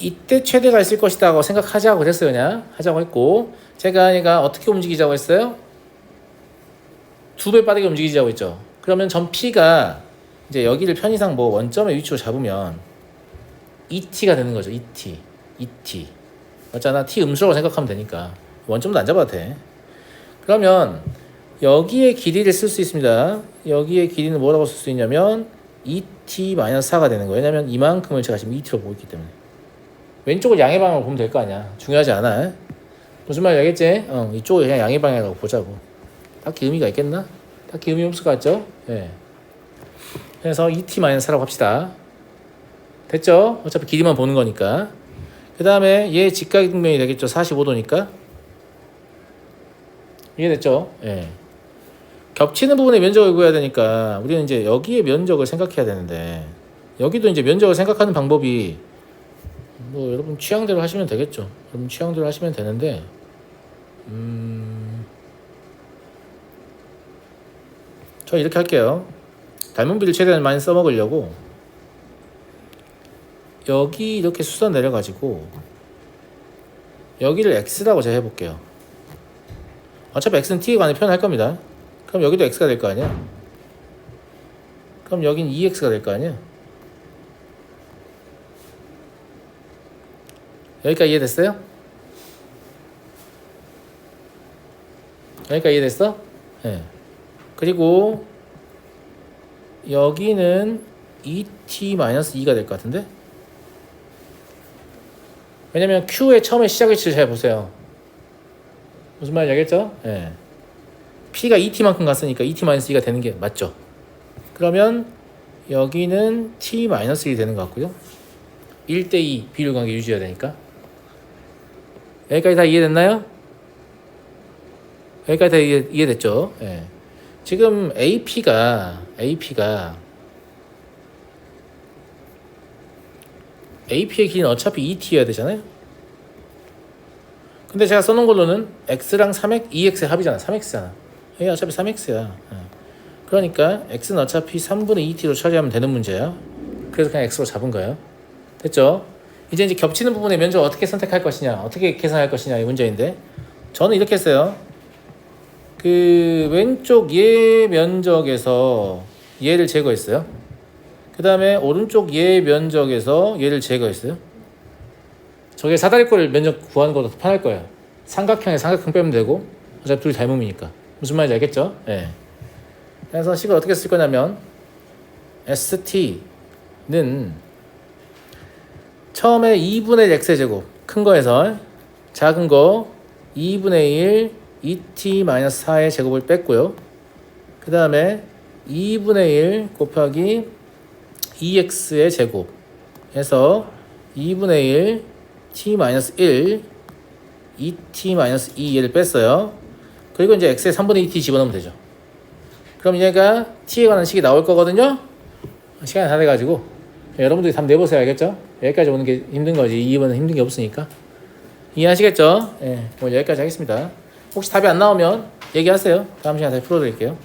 이때 최대가 있을 것이다 고 생각하자고 했어요. 그냥 하자고 했고, 제가 얘가 어떻게 움직이자고 했어요? 2배 빠르게 움직이자고 했죠. 그러면 점 P가 이제 여기를 편의상 원점의 위치로 잡으면 ET가 되는 거죠. ET 맞잖아. T 음수라고 생각하면 되니까 원점도 안 잡아도 돼. 그러면 여기에 길이를 쓸 수 있습니다. 여기에 길이는 뭐라고 쓸 수 있냐면 ET-4가 되는 거예요. 왜냐면 이만큼을 제가 지금 ET로 보고 있기 때문에. 왼쪽을 양의 방향으로 보면 될 거 아니야. 중요하지 않아. 무슨 말인지 알겠지? 이쪽을 그냥 양의 방향이라고 보자고. 딱히 의미가 있겠나? 딱히 의미 없을 것 같죠? 예. 그래서 ET-4라고 합시다. 됐죠? 어차피 길이만 보는 거니까. 그 다음에 얘 직각등면이 되겠죠? 45도니까. 이해됐죠? 예. 겹치는 부분의 면적을 구해야 되니까 우리는 이제 여기에 면적을 생각해야 되는데, 여기도 이제 면적을 생각하는 방법이 여러분 취향대로 하시면 되겠죠. 여러분 취향대로 하시면 되는데 저 이렇게 할게요. 닮은 비를 최대한 많이 써먹으려고 여기 이렇게 수선 내려가지고 여기를 x라고 제가 해볼게요. 어차피 x는 t에 관해 표현할 겁니다. 그럼 여기도 x가 될 거 아니야. 그럼 여긴 2x가 될 거 아니야. 여기까지 이해됐어요? 여기까지 이해됐어? 네. 그리고 여기는 2t-2가 될 것 같은데? 왜냐면 q의 처음에 시작 위치를 잘 보세요. 무슨 말인지 알겠죠? 네. p가 2t만큼 갔으니까 2t-2가 되는 게 맞죠? 그러면 여기는 t-1이 되는 것 같고요. 1대2 비율 관계 유지해야 되니까. 여기까지 다 이해됐나요? 여기까지 다 이해됐죠? 네. 지금 AP가 AP의 길이는 어차피 2t여야 되잖아요. 근데 제가 써놓은 걸로는 x랑 3x, 2x의 합이잖아. 3x잖아. 이게 어차피 3x야. 그러니까 x는 어차피 3분의 2t로 처리하면 되는 문제야. 그래서 그냥 x로 잡은 거예요. 됐죠? 이제 겹치는 부분의 면적을 어떻게 선택할 것이냐, 어떻게 계산할 것이냐 이 문제인데, 저는 이렇게 했어요. 그 왼쪽 얘 면적에서 얘를 제거했어요. 그 다음에 오른쪽 얘 면적에서 얘를 제거했어요. 저게 사다리꼴 면적 구하는 것도 편할 거예요. 삼각형에 삼각형 빼면 되고 어차피 둘이 닮음이니까. 무슨 말인지 알겠죠? 네. 그래서 식을 어떻게 쓸 거냐면 ST는 처음에 2분의 x의 제곱 큰 거에서 작은 거 2분의 1 2t-4의 제곱을 뺐고요. 그 다음에 2분의 1 곱하기 2x의 제곱 해서 2분의 1 t-1 2t-2 얘를 뺐어요. 그리고 이제 x에 3분의 2t 집어넣으면 되죠. 그럼 얘가 t에 관한 식이 나올 거거든요. 시간이 다 돼가지고 여러분들이 답 내보세요. 알겠죠? 여기까지 오는 게 힘든 거지. 2번은 힘든 게 없으니까. 이해하시겠죠? 예, 뭐 여기까지 하겠습니다. 혹시 답이 안 나오면 얘기하세요. 다음 시간에 다시 풀어드릴게요.